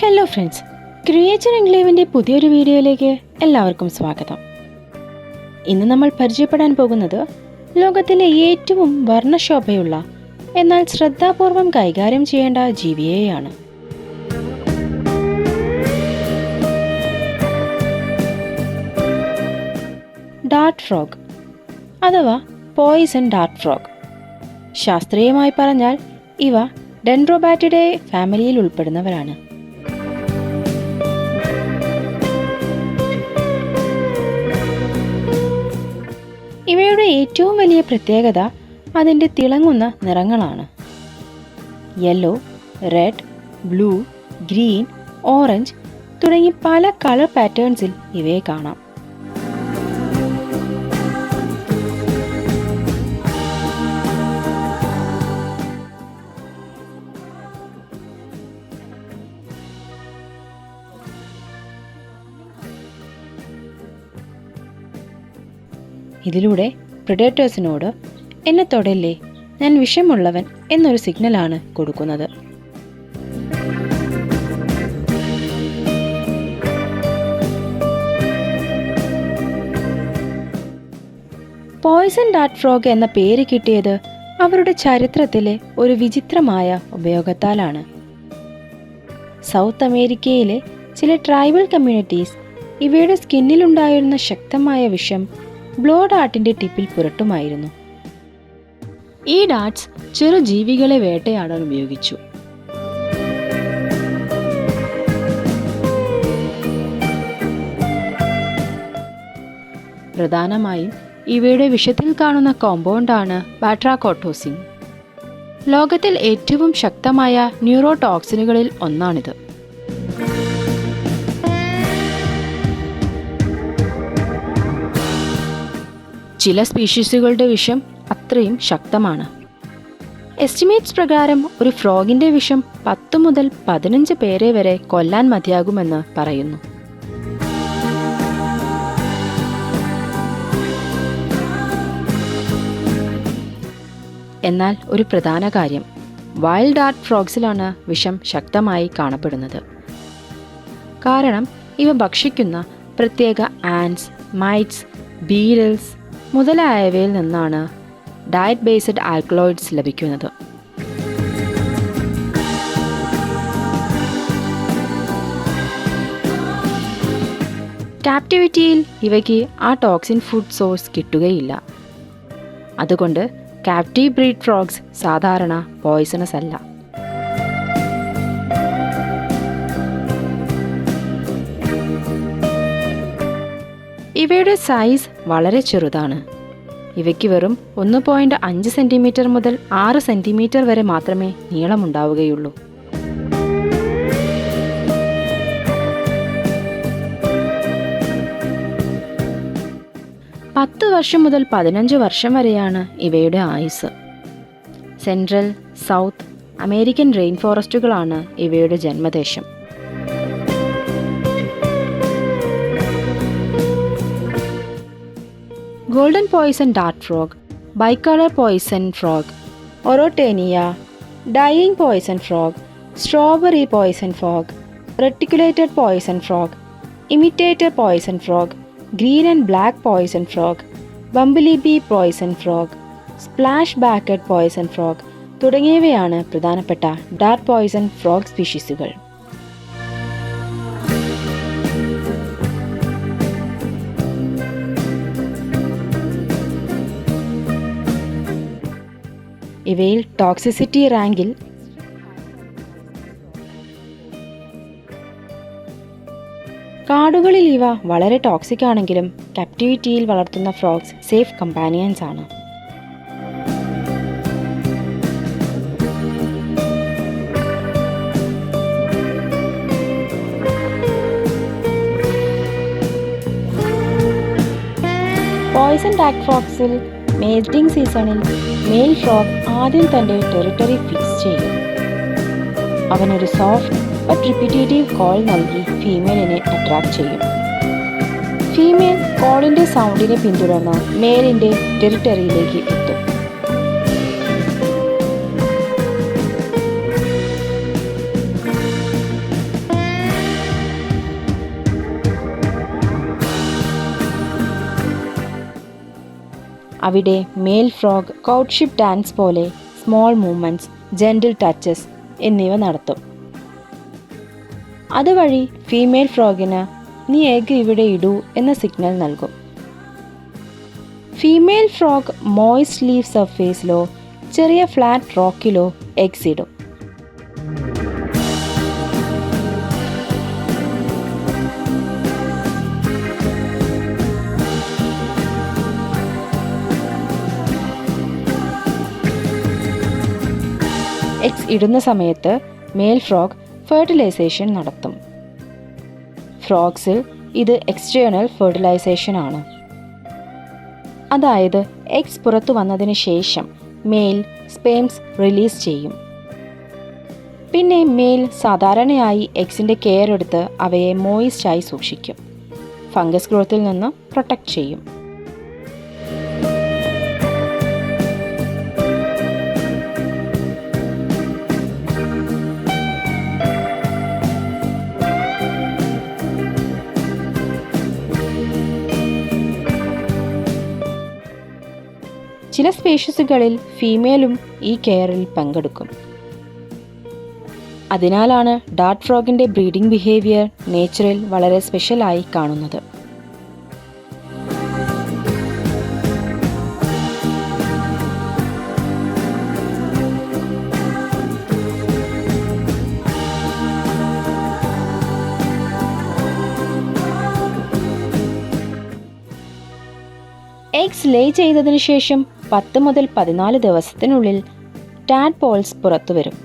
Hello friends, creature എൻക്ലേവിൻ്റെ പുതിയൊരു വീഡിയോയിലേക്ക് എല്ലാവർക്കും സ്വാഗതം. ഇന്ന് നമ്മൾ പരിചയപ്പെടാൻ പോകുന്നത് ലോകത്തിലെ ഏറ്റവും വർണ്ണശോഭയുള്ള എന്നാൽ ശ്രദ്ധാപൂർവം കൈകാര്യം ചെയ്യേണ്ട ജീവിയെയാണ്. ഡാർട്ട് ഫ്രോഗ് അഥവാ പോയിസൺ ഡാർട്ട് ഫ്രോഗ്. ശാസ്ത്രീയമായി പറഞ്ഞാൽ ഇവ ഡെൻഡ്രോബാറ്റിഡേ ഫാമിലിയിൽ ഉൾപ്പെടുന്നവരാണ്. ഇവയുടെ ഏറ്റവും വലിയ പ്രത്യേകത അതിൻ്റെ തിളങ്ങുന്ന നിറങ്ങളാണ്. Yellow, red, blue, green, orange തുടങ്ങി പല കളർ പാറ്റേൺസിൽ ഇവയെ കാണാം. ഇതിലൂടെ പ്രിഡേറ്റേഴ്സിനോട് എന്നെ തൊടല്ലേ, ഞാൻ വിഷമുള്ളവൻ എന്നൊരു സിഗ്നലാണ് കൊടുക്കുന്നത്. പോയിസൺ ഡാർട്ട് ഫ്രോഗ് എന്ന പേര് കിട്ടിയത് അവരുടെ ചരിത്രത്തിലെ ഒരു വിചിത്രമായ ഉപയോഗത്താലാണ്. സൗത്ത് അമേരിക്കയിലെ ചില ട്രൈബൽ കമ്മ്യൂണിറ്റീസ് ഇവയുടെ സ്കിന്നിലുണ്ടായിരുന്ന ശക്തമായ വിഷം ബ്ലോ ഡാർട്ടിന്റെ ടിപ്പിൽ പുരട്ടുമായിരുന്നു. ഈ ഡാർട്ട്സ് ചെറു ജീവികളെ വേട്ടയാടാൻ ഉപയോഗിച്ചു. പ്രധാനമായും ഇവയുടെ വിഷത്തിൽ കാണുന്ന കോമ്പൗണ്ടാണ് ബാട്രാകോട്ടോസിൻ. ലോകത്തിൽ ഏറ്റവും ശക്തമായ ന്യൂറോടോക്സിനുകളിൽ ഒന്നാണിത്. ചില സ്പീഷീസുകളുടെ വിഷം അത്രയും ശക്തമാണ്. എസ്റ്റിമേറ്റ്സ് പ്രകാരം ഒരു ഫ്രോഗിന്റെ വിഷം 10 മുതൽ 15 പേരെ വരെ കൊല്ലാൻ മതിയാകുമെന്ന് പറയുന്നു. എന്നാൽ ഒരു പ്രധാന കാര്യം, വൈൽഡ് ഡാർട്ട് ഫ്രോഗ്സിലാണ് വിഷം ശക്തമായി കാണപ്പെടുന്നത്. കാരണം ഇവ ഭക്ഷിക്കുന്ന പ്രത്യേക ആൻസ്, മൈറ്റ്സ്, ബീഡിൽസ് മുതലായവയിൽ നിന്നാണ് ഡയറ്റ് ബേസ്ഡ് ആൽക്കലോയിഡ്സ് ലഭിക്കുന്നത്. ക്യാപ്റ്റിവിറ്റിയിൽ ഇവയ്ക്ക് ആ ടോക്സിൻ ഫുഡ് സോഴ്സ് കിട്ടുകയില്ല. അതുകൊണ്ട് ക്യാപ്റ്റീവ് ബ്രീഡ് ഫ്രോഗ്സ് സാധാരണ പോയ്സണസ് അല്ല. ഇവയുടെ സൈസ് വളരെ ചെറുതാണ്. ഇവയ്ക്ക് വെറും 1.5 സെന്റിമീറ്റർ മുതൽ 6 സെന്റിമീറ്റർ വരെ മാത്രമേ നീളമുണ്ടാവുകയുള്ളൂ. പത്ത് വർഷം മുതൽ 15 വർഷം വരെയാണ് ഇവയുടെ ആയുസ്. സെൻട്രൽ, സൗത്ത് അമേരിക്കൻ റെയിൻ ഫോറസ്റ്റുകളാണ് ഇവയുടെ ജന്മദേശം. Golden poison dart frog, bicolor poison frog, ഒറോട്ടേനിയ, dyeing poison frog, strawberry poison frog, reticulated poison frog, imitator poison frog, green and black poison frog, bumblebee poison frog, splash backed poison frog തുടങ്ങിയവയാണ് പ്രധാനപ്പെട്ട Dart Poisson frog സ്പീഷീസുകൾ. ഇവയിൽ toxicity റാങ്കിൽ കാടുകളിൽ ഇവ വളരെ toxic ആണെങ്കിലും ക്യാപ്റ്റിവിറ്റിയിൽ വളർത്തുന്ന ഫ്രോഗ്സ് സേഫ് കമ്പാനിയൻസ് ആണ്. പോയിസൺ ഡാർട്ട് ഫ്രോഗ്സിൽ മേറ്റിംഗ് സീസണിൽ മെയിൽ ഫ്രോഗ് ആദ്യം തൻ്റെ ടെറിട്ടറി ഫിക്സ് ചെയ്യും. അവനൊരു സോഫ്റ്റ് ബട്ട് റിപ്പീറ്റേറ്റീവ് കോൾ നൽകി ഫീമെയിലിനെ അട്രാക്ട് ചെയ്യും. ഫീമെയിൽ കോളിൻ്റെ സൗണ്ടിനെ പിന്തുടർന്ന് മെയിലിൻ്റെ ടെറിട്ടറിയിലേക്ക് എത്തും. അവിടെ മെയിൽ ഫ്രോഗ് കൗട്ട്ഷിപ്പ് ഡാൻസ് പോലെ സ്മോൾ മൂവ്മെൻറ്റ്സ്, ജെൻറ്റിൽ ടച്ചസ് എന്നിവ നടത്തും. അതുവഴി ഫീമെയിൽ ഫ്രോഗിന് നീ എഗ് ഇവിടെ ഇടൂ എന്ന സിഗ്നൽ നൽകും. ഫീമെയിൽ ഫ്രോഗ് മോയ്സ്റ്റ് ലീഫ് സർഫേസിലോ ചെറിയ ഫ്ലാറ്റ് റോക്കിലോ എഗ്സ് ഇടും. എഗ്സ് ഇടുന്ന സമയത്ത് മെയിൽ ഫ്രോഗ് ഫെർട്ടിലൈസേഷൻ നടത്തും. ഫ്രോഗ്സിൽ ഇത് എക്സ്റ്റേണൽ ഫെർട്ടിലൈസേഷൻ ആണ്. അതായത് എഗ്സ് പുറത്തു വന്നതിന് ശേഷം മെയിൽ സ്പേംസ് റിലീസ് ചെയ്യും. പിന്നെ മെയിൽ സാധാരണയായി എഗ്സിൻ്റെ കെയർ എടുത്ത് അവയെ മോയിസ്റ്റായി സൂക്ഷിക്കും. ഫംഗസ് ഗ്രോത്തിൽ നിന്ന് പ്രൊട്ടക്റ്റ് ചെയ്യും. ചില സ്പീഷീസുകളിൽ ഫീമെയിലും ഈ കെയറിൽ പങ്കെടുക്കും. അതിനാലാണ് ഡാർട്ട് ഫ്രോഗിൻ്റെ ബ്രീഡിംഗ് ബിഹേവിയർ നേച്ചറിൽ വളരെ സ്പെഷ്യലായി കാണുന്നത്. എഗ്സ് ലേ ചെയ്തതിനു ശേഷം 10 മുതൽ 14 ദിവസത്തിനുള്ളിൽ ടാഡ്പോൾസ് പുറത്തുവരും.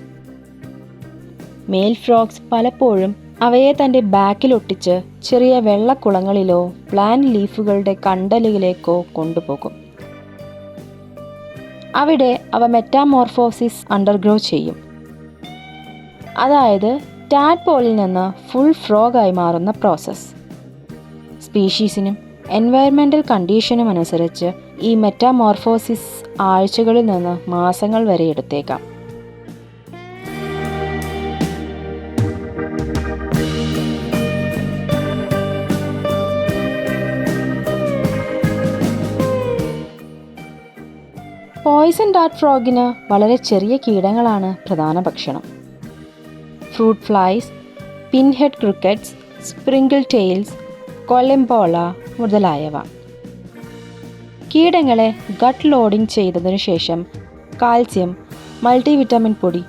മെയിൽ ഫ്രോഗ്സ് പലപ്പോഴും അവയെ തൻ്റെ ബാക്കിലൊട്ടിച്ച് ചെറിയ വെള്ളക്കുളങ്ങളിലോ പ്ലാന്റ് ലീഫുകളുടെ കണ്ടലുകളിലേക്കോ കൊണ്ടുപോകും. അവിടെ അവ മെറ്റാമോർഫോസിസ് അണ്ടർഗോ ചെയ്യും. അതായത് ടാഡ്പോളിൽ നിന്ന് ഫുൾ ഫ്രോഗായി മാറുന്ന പ്രോസസ്സ്. സ്പീഷീസിനും എൻവയറമെൻ്റൽ കണ്ടീഷനും അനുസരിച്ച് ഈ മെറ്റാമോർഫോസിസ് ആഴ്ചകളിൽ നിന്ന് മാസങ്ങൾ വരെ എടുത്തേക്കാം. പോയ്സൺ ഡാർട്ട് ഫ്രോഗിന് വളരെ ചെറിയ കീടങ്ങളാണ് പ്രധാന ഭക്ഷണം. Fruit flies, pinhead crickets, sprinkle tails, collembola മുതലായവ. കീടങ്ങളെ ഗട്ട് ലോഡിംഗ് ചെയ്തതിനു ശേഷം കാൽസ്യം, മൾട്ടിവിറ്റമിൻ പൊടി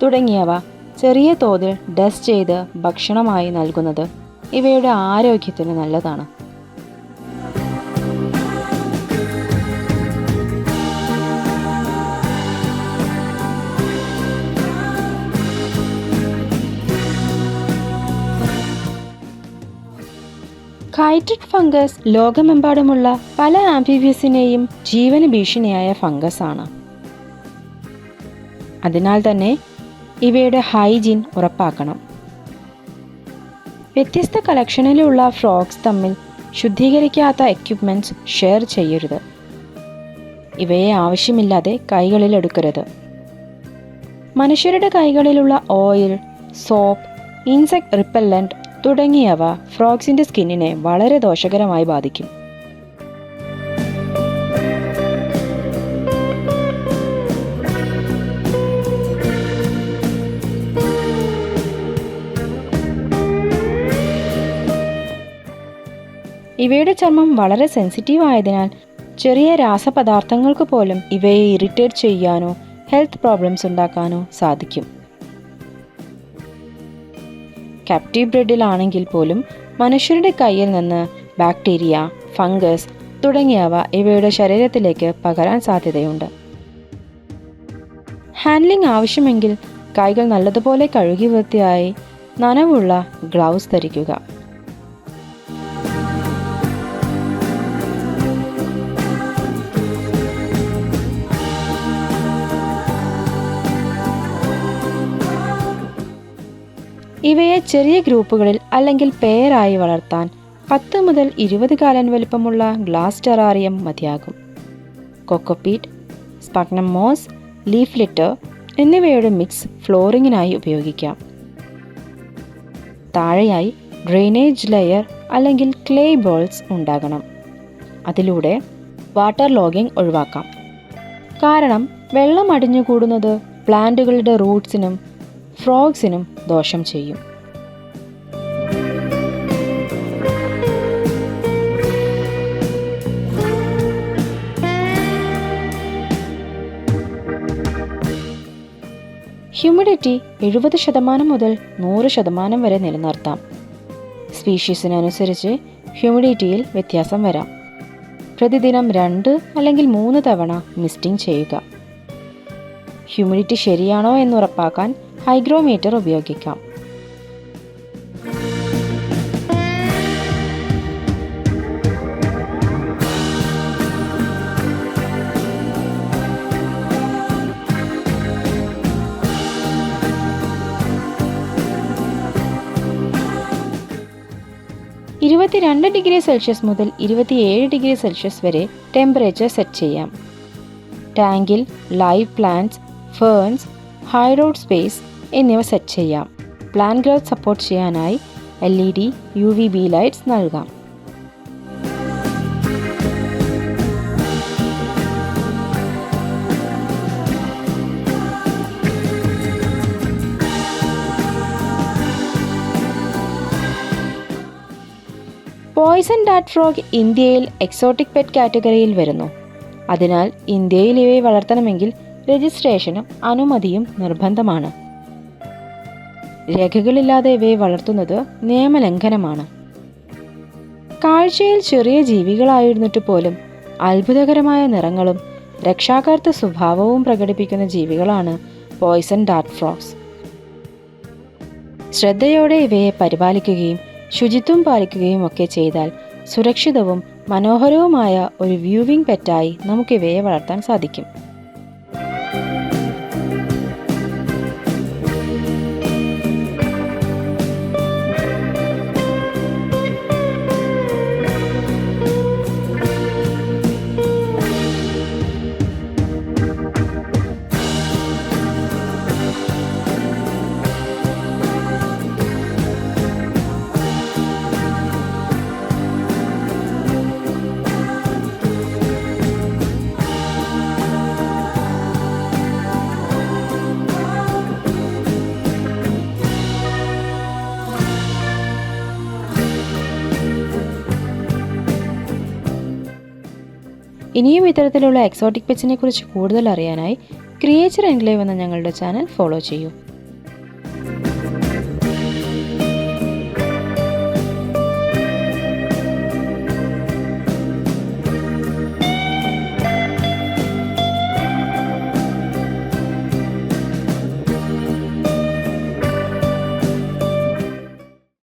തുടങ്ങിയവ ചെറിയ തോതിൽ ഡസ്റ്റ് ചെയ്ത് ഭക്ഷണമായി നൽകുന്നത് ഇവയുടെ ആരോഗ്യത്തിന് നല്ലതാണ്. കൈറ്റിഡ് ഫംഗസ് ലോകമെമ്പാടുമുള്ള പല ആംഫിബിയസിനെയും ജീവന് ഭീഷണിയായ ഫംഗസ് ആണ്. അതിനാൽ തന്നെ ഇവയുടെ ഹൈജീൻ ഉറപ്പാക്കണം. വ്യത്യസ്ത കളക്ഷനിലുള്ള ഫ്രോഗ്സ് തമ്മിൽ ശുദ്ധീകരിക്കാത്ത എക്യുപ്മെൻറ്റ്സ് ഷെയർ ചെയ്യരുത്. ഇവയെ ആവശ്യമില്ലാതെ കൈകളിൽ എടുക്കരുത്. മനുഷ്യരുടെ കൈകളിലുള്ള ഓയിൽ, സോപ്പ്, ഇൻസെക്ട് റിപ്പല്ലൻ്റ് തുടങ്ങിയവ ഫ്രോഗ്സിൻ്റെ സ്കിന്നിനെ വളരെ ദോഷകരമായി ബാധിക്കും. ഇവയുടെ ചർമ്മം വളരെ സെൻസിറ്റീവ് ആയതിനാൽ ചെറിയ രാസപദാർത്ഥങ്ങൾക്ക് പോലും ഇവയെ ഇറിറ്റേറ്റ് ചെയ്യാനോ ഹെൽത്ത് പ്രോബ്ലംസ് ഉണ്ടാക്കാനോ സാധിക്കും. ക്യാപ്റ്റീവ് ബ്രീഡിലാണെങ്കിൽ പോലും മനുഷ്യരുടെ കയ്യിൽ നിന്ന് ബാക്ടീരിയ, ഫംഗസ് തുടങ്ങിയവ ഇവയുടെ ശരീരത്തിലേക്ക് പകരാൻ സാധ്യതയുണ്ട്. ഹാൻഡ്ലിംഗ് ആവശ്യമെങ്കിൽ കൈകൾ നല്ലതുപോലെ കഴുകി വൃത്തിയായി നനവുള്ള ഗ്ലൗസ് ധരിക്കുക. ഇവയെ ചെറിയ ഗ്രൂപ്പുകളിൽ അല്ലെങ്കിൽ പെയറായി വളർത്താൻ 10 മുതൽ 20 കാലൻ വലിപ്പമുള്ള ഗ്ലാസ് ടെറാറിയം മതിയാകും. കൊക്കോപീറ്റ്, സ്പഗ്നം മോസ്, ലീഫ് ലിറ്റർ എന്നിവയുടെ മിക്സ് ഫ്ലോറിങ്ങിനായി ഉപയോഗിക്കാം. താഴെയായി ഡ്രെയിനേജ് ലെയർ അല്ലെങ്കിൽ ക്ലേ ബോൾസ് ഉണ്ടാകണം. അതിലൂടെ വാട്ടർ ലോഗിംഗ് ഒഴിവാക്കാം. കാരണം വെള്ളം അടിഞ്ഞുകൂടുന്നത് പ്ലാന്റുകളുടെ റൂട്ട്സിനും ഫ്രോഗ്സിനും ദോഷം ചെയ്യും. ഹ്യൂമിഡിറ്റി 70% മുതൽ 100% വരെ നിലനിർത്താം. സ്പീഷീസിനനുസരിച്ച് ഹ്യൂമിഡിറ്റിയിൽ വ്യത്യാസം വരാം. പ്രതിദിനം 2 അല്ലെങ്കിൽ 3 തവണ മിസ്റ്റിംഗ് ചെയ്യുക. ഹ്യൂമിഡിറ്റി ശരിയാണോ എന്നുറപ്പാക്കാൻ ഹൈഗ്രോമീറ്റർ ഉപയോഗിക്കാം. -22°C മുതൽ 27°C വരെ ടെമ്പറേച്ചർ സെറ്റ് ചെയ്യാം. ടാങ്കിൽ live plants, ferns, high road space എന്നിവ സെറ്റ് ചെയ്യാം. പ്ലാന്റ് ഗ്രോത്ത് സപ്പോർട്ട് ചെയ്യാനായി LED, UVB ലൈറ്റ്സ് നൽകാം. പോയ്സൺ ഡാർട്ട് ഫ്രോഗ് ഇന്ത്യയിൽ എക്സോട്ടിക് പെറ്റ് കാറ്റഗറിയിൽ വരുന്നു. അതിനാൽ ഇന്ത്യയിൽ ഇവയെ വളർത്തണമെങ്കിൽ രജിസ്ട്രേഷനും അനുമതിയും നിർബന്ധമാണ്. രേഖകളില്ലാതെ ഇവയെ വളർത്തുന്നത് നിയമലംഘനമാണ്. കാഴ്ചയിൽ ചെറിയ ജീവികളായിരുന്നിട്ട് പോലും അത്ഭുതകരമായ നിറങ്ങളും രക്ഷാകർതൃ സ്വഭാവവും പ്രകടിപ്പിക്കുന്ന ജീവികളാണ് പോയ്സൺ ഡാർട്ട് ഫ്രോഗ്സ്. ശ്രദ്ധയോടെ ഇവയെ പരിപാലിക്കുകയും ശുചിത്വം പാലിക്കുകയും ഒക്കെ ചെയ്താൽ സുരക്ഷിതവും മനോഹരവുമായ ഒരു വ്യൂവിംഗ് പെറ്റായി നമുക്കിവയെ വളർത്താൻ സാധിക്കും. ഇനിയും ഇത്തരത്തിലുള്ള എക്സോട്ടിക് പെറ്റ്സിനെ കുറിച്ച് കൂടുതൽ അറിയാനായി ക്രിയേച്ചർ എൻക്ലേവ് എന്ന ഞങ്ങളുടെ ചാനൽ ഫോളോ ചെയ്യൂ.